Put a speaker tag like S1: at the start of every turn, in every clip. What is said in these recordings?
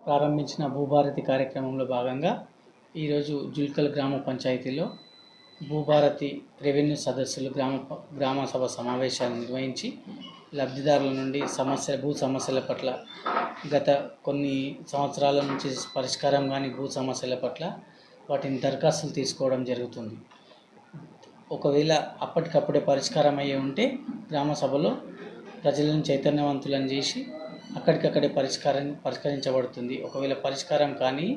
S1: ప్రారంభించిన భూభారతి కార్యక్రమంలో భాగంగా ఈరోజు జుల్కల్ గ్రామ పంచాయతీలో భూభారతి రెవెన్యూ సదస్సులు గ్రామ సభ సమావేశాలు నిర్వహించి లబ్ధిదారుల నుండి భూ సమస్యల పట్ల గత కొన్ని సంవత్సరాల నుంచి పరిష్కారం కాని భూ సమస్యల పట్ల వాటిని దరఖాస్తులు తీసుకోవడం జరుగుతుంది. ఒకవేళ అప్పటికప్పుడే పరిష్కారం అయ్యి ఉంటే గ్రామ సభలో ప్రజలను చైతన్యవంతులను చేసి అక్కడికక్కడే పరిష్కరించబడుతుంది. ఒకవేళ పరిష్కారం కానీ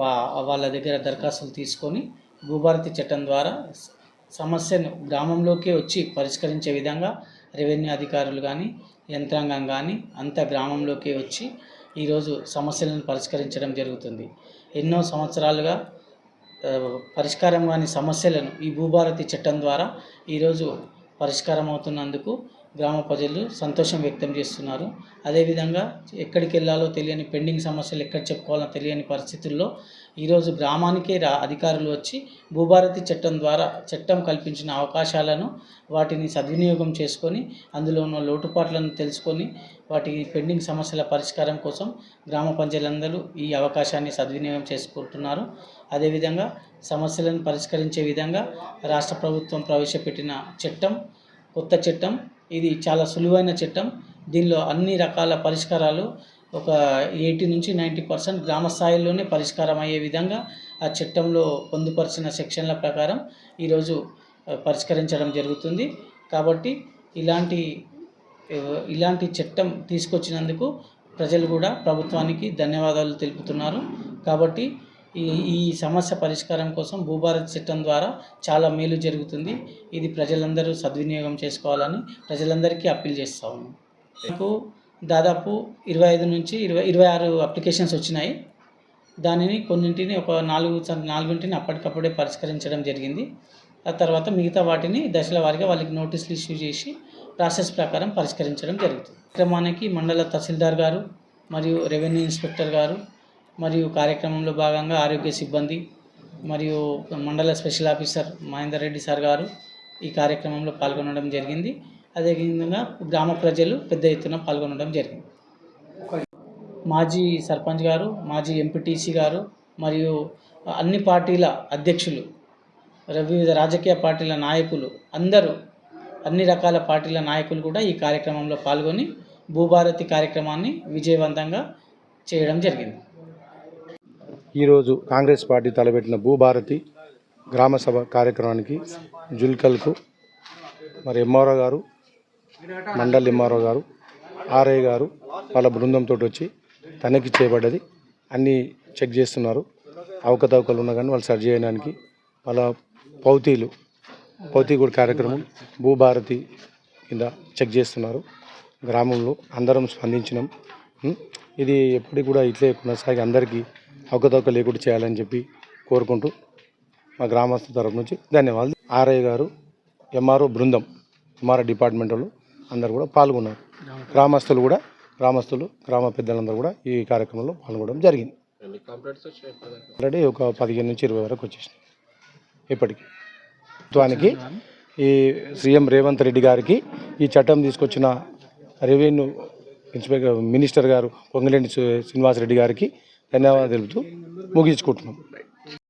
S1: వాళ్ళ దగ్గర దరఖాస్తులు తీసుకొని భూభారతి చట్టం ద్వారా సమస్యను గ్రామంలోకి వచ్చి పరిష్కరించే విధంగా రెవెన్యూ అధికారులు కానీ యంత్రాంగం కానీ అంత గ్రామంలోకి వచ్చి ఈరోజు సమస్యలను పరిష్కరించడం జరుగుతుంది. ఎన్నో సంవత్సరాలుగా పరిష్కారం కాని సమస్యలను ఈ భూభారతి చట్టం ద్వారా ఈరోజు పరిష్కారం అవుతున్నందుకు గ్రామ ప్రజలు సంతోషం వ్యక్తం చేస్తున్నారు. అదేవిధంగా ఎక్కడికి వెళ్ళాలో తెలియని పెండింగ్ సమస్యలు ఎక్కడ చెప్పుకోవాలో తెలియని పరిస్థితుల్లో ఈరోజు గ్రామానికే అధికారులు వచ్చి భూభారతి చట్టం ద్వారా చట్టం కల్పించిన అవకాశాలను వాటిని సద్వినియోగం చేసుకొని అందులో ఉన్న లోటుపాట్లను తెలుసుకొని వాటి పెండింగ్ సమస్యల పరిష్కారం కోసం గ్రామ ప్రజలందరూ ఈ అవకాశాన్ని సద్వినియోగం చేసుకుంటున్నారు. అదేవిధంగా సమస్యలను పరిష్కరించే విధంగా రాష్ట్ర ప్రభుత్వం ప్రవేశపెట్టిన కొత్త చట్టం ఇది చాలా సులువైన చట్టం. దీనిలో అన్ని రకాల పరిష్కారాలు ఒక 80 నుంచి 90% గ్రామ స్థాయిలోనే పరిష్కారం అయ్యే విధంగా ఆ చట్టంలో పొందుపరిచిన సెక్షన్ల ప్రకారం ఈరోజు పరిష్కరించడం జరుగుతుంది. కాబట్టి ఇలాంటి చట్టం తీసుకొచ్చినందుకు ప్రజలు కూడా ప్రభుత్వానికి ధన్యవాదాలు తెలుపుతున్నారు. కాబట్టి ఈ సమస్య పరిష్కారం కోసం భూభారతి చట్టం ద్వారా చాలా మేలు జరుగుతుంది. ఇది ప్రజలందరూ సద్వినియోగం చేసుకోవాలని ప్రజలందరికీ అప్పీల్ చేస్తాము. నాకు దాదాపు 25 నుంచి 26 అప్లికేషన్స్ వచ్చినాయి. దానిని కొన్నింటిని ఒక 4 అప్పటికప్పుడే పరిష్కరించడం జరిగింది. ఆ తర్వాత మిగతా వాటిని దశల వారీగా వాళ్ళకి నోటీసులు ఇష్యూ చేసి ప్రాసెస్ ప్రకారం పరిష్కరించడం జరుగుతుంది. కార్యక్రమానికి మండల తహసీల్దార్ గారు మరియు రెవెన్యూ ఇన్స్పెక్టర్ గారు మరియు కార్యక్రమంలో భాగంగా ఆరోగ్య సిబ్బంది మరియు మండల special officer Mahender Reddy sir గారు ఈ కార్యక్రమంలో పాల్గొనడం జరిగింది. అదేవిధంగా గ్రామ ప్రజలు పెద్ద ఎత్తున పాల్గొనడం జరిగింది. మాజీ సర్పంచ్ గారు, మాజీ ఎంపీటీసీ గారు మరియు అన్ని పార్టీల అధ్యక్షులు, వివిధ రాజకీయ పార్టీల నాయకులు అందరూ, అన్ని రకాల పార్టీల నాయకులు కూడా ఈ కార్యక్రమంలో పాల్గొని భూభారతి కార్యక్రమాన్ని విజయవంతంగా చేయడం జరిగింది.
S2: ఈరోజు కాంగ్రెస్ పార్టీ తలపెట్టిన భూభారతి గ్రామ సభ కార్యక్రమానికి జుల్కల్కు మరి ఎంఆర్ఓ గారు, మండల్ ఎంఆర్ఓ గారు, ఆర్ఐ గారు వాళ్ళ బృందంతో వచ్చి తనిఖీ చేయబడ్డది. అన్నీ చెక్ చేస్తున్నారు. అవకతవకలు ఉన్నా కానీ వాళ్ళు సరి చేయడానికి వాళ్ళ పౌతీ కూడా కార్యక్రమం భూభారతి కింద చెక్ చేస్తున్నారు. గ్రామంలో అందరం స్పందించినాం. ఇది ఎప్పటికి కూడా ఇట్లే కొనసాగి అందరికీ అవకతవక లేకుండా చేయాలని చెప్పి కోరుకుంటూ మా గ్రామస్తుల తరపు నుంచి ధన్యవాదాలు. ఆర్ఐ గారు, ఎంఆర్ఓ బృందం, ఎంఆర్ఓ డిపార్ట్మెంట్ వాళ్ళు అందరూ కూడా పాల్గొన్నారు. గ్రామస్తులు గ్రామ పెద్దలందరూ కూడా ఈ కార్యక్రమంలో పాల్గొనడం జరిగింది. ఆల్రెడీ ఒక 15 నుంచి 20 వరకు వచ్చేసినాయి ఇప్పటికీ. ప్రభుత్వానికి ఈ సీఎం రేవంత్ రెడ్డి గారికి ఈ చట్టం తీసుకొచ్చిన రెవెన్యూ మినిస్టర్ గారు పొంగిలేని శ్రీనివాసరెడ్డి గారికి ధన్యవాదాలు తెలుపుతూ ముగించుకుంటున్నాం.